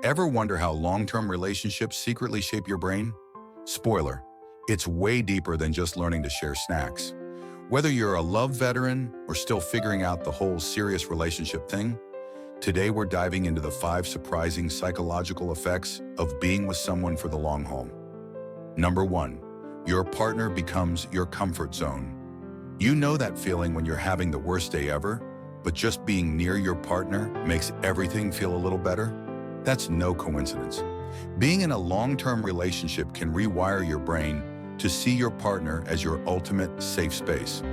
Ever wonder how long-term relationships secretly shape your brain? Spoiler, it's way deeper than just learning to share snacks. Whether you're a love veteran or still figuring out the whole serious relationship thing, today we're diving into the 5 surprising psychological effects of being with someone for the long haul. Number 1, your partner becomes your comfort zone. You know that feeling when you're having the worst day ever, but just being near your partner makes everything feel a little better? That's no coincidence. Being in a long-term relationship can rewire your brain to see your partner as your ultimate safe space.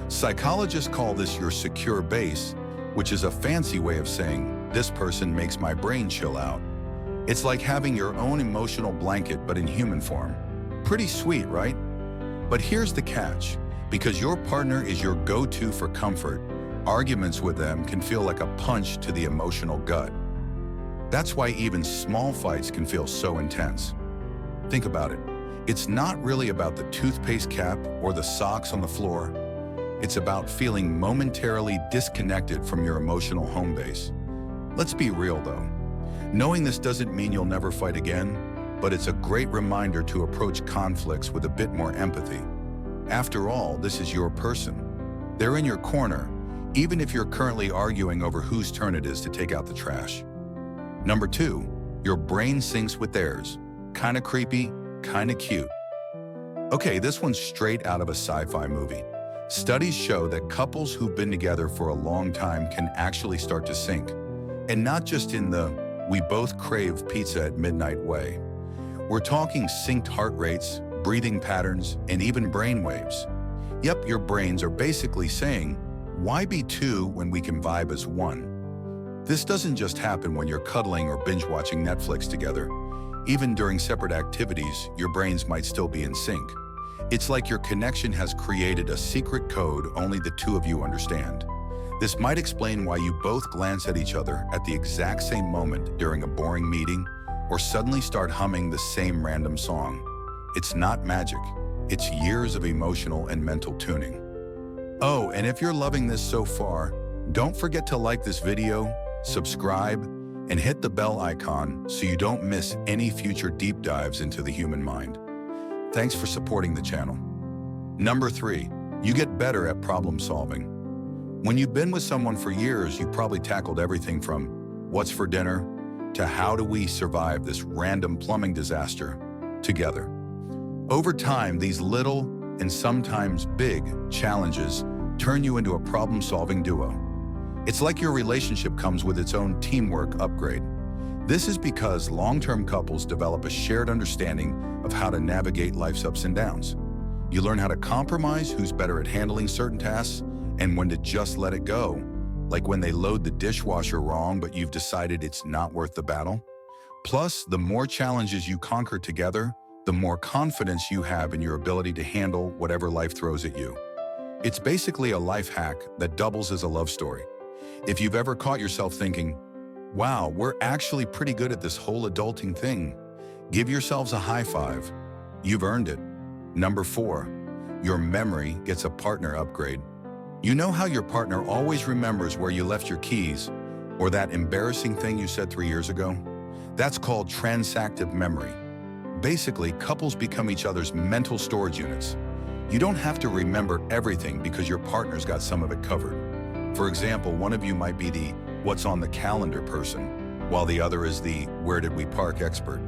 Psychologists call this your secure base, which is a fancy way of saying, this person makes my brain chill out. It's like having your own emotional blanket, but in human form. Pretty sweet, right? But here's the catch. Because your partner is your go-to for comfort, arguments with them can feel like a punch to the emotional gut. That's why even small fights can feel so intense. Think about it. It's not really about the toothpaste cap or the socks on the floor. It's about feeling momentarily disconnected from your emotional home base. Let's be real though. Knowing this doesn't mean you'll never fight again, but it's a great reminder to approach conflicts with a bit more empathy. After all, this is your person. They're in your corner, even if you're currently arguing over whose turn it is to take out the trash. Number 2, your brain syncs with theirs. Kinda creepy, kinda cute. Okay, this one's straight out of a sci-fi movie. Studies show that couples who've been together for a long time can actually start to sync. And not just in the we both crave pizza at midnight way. We're talking synced heart rates, breathing patterns, and even brain waves. Yep, your brains are basically saying, why be two when we can vibe as one? This doesn't just happen when you're cuddling or binge-watching Netflix together. Even during separate activities, your brains might still be in sync. It's like your connection has created a secret code only the two of you understand. This might explain why you both glance at each other at the exact same moment during a boring meeting or suddenly start humming the same random song. It's not magic. It's years of emotional and mental tuning. Oh, and if you're loving this so far, don't forget to like this video, subscribe, and hit the bell icon so you don't miss any future deep dives into the human mind. Thanks for supporting the channel. Number 3, you get better at problem solving. When you've been with someone for years, you've probably tackled everything from what's for dinner to how do we survive this random plumbing disaster together. Over time, these little and sometimes big challenges turn you into a problem-solving duo. It's like your relationship comes with its own teamwork upgrade. This is because long-term couples develop a shared understanding of how to navigate life's ups and downs. You learn how to compromise, who's better at handling certain tasks, and when to just let it go, like when they load the dishwasher wrong but you've decided it's not worth the battle. Plus, the more challenges you conquer together, the more confidence you have in your ability to handle whatever life throws at you. It's basically a life hack that doubles as a love story. If you've ever caught yourself thinking, wow, we're actually pretty good at this whole adulting thing, give yourselves a high five. You've earned it. Number 4, your memory gets a partner upgrade. You know how your partner always remembers where you left your keys or that embarrassing thing you said 3 years ago? That's called transactive memory. Basically, couples become each other's mental storage units. You don't have to remember everything because your partner's got some of it covered. For example, one of you might be the what's on the calendar person, while the other is the where did we park expert.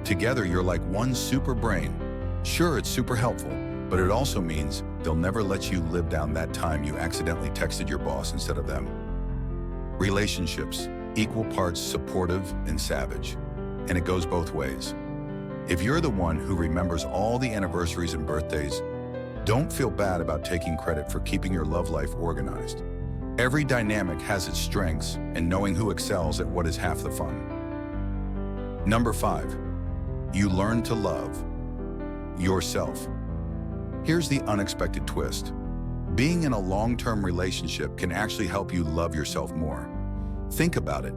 Together, you're like one super brain. Sure, it's super helpful, but it also means they'll never let you live down that time you accidentally texted your boss instead of them. Relationships, equal parts supportive and savage. And it goes both ways. If you're the one who remembers all the anniversaries and birthdays, don't feel bad about taking credit for keeping your love life organized. Every dynamic has its strengths, and knowing who excels at what is half the fun. Number 5, you learn to love yourself. Here's the unexpected twist. Being in a long-term relationship can actually help you love yourself more. Think about it.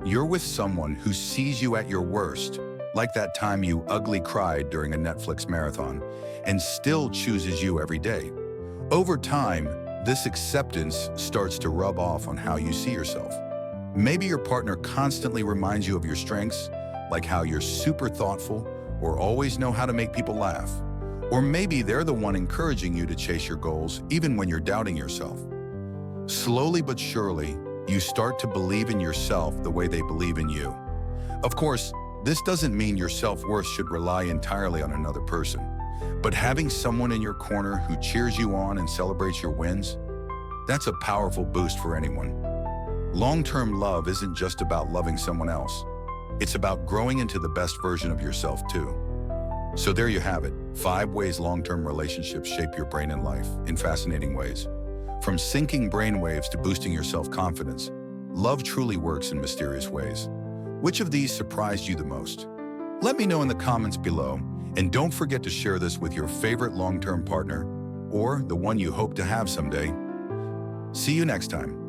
You're with someone who sees you at your worst, like that time you ugly cried during a Netflix marathon, and still chooses you every day. Over time, this acceptance starts to rub off on how you see yourself. Maybe your partner constantly reminds you of your strengths, like how you're super thoughtful or always know how to make people laugh. Or maybe they're the one encouraging you to chase your goals even when you're doubting yourself. Slowly but surely, you start to believe in yourself the way they believe in you. Of course, this doesn't mean your self-worth should rely entirely on another person, but having someone in your corner who cheers you on and celebrates your wins, that's a powerful boost for anyone. Long-term love isn't just about loving someone else. It's about growing into the best version of yourself too. So there you have it, 5 ways long-term relationships shape your brain and life in fascinating ways. From syncing brainwaves to boosting your self-confidence, love truly works in mysterious ways. Which of these surprised you the most? Let me know in the comments below, and don't forget to share this with your favorite long-term partner or the one you hope to have someday. See you next time.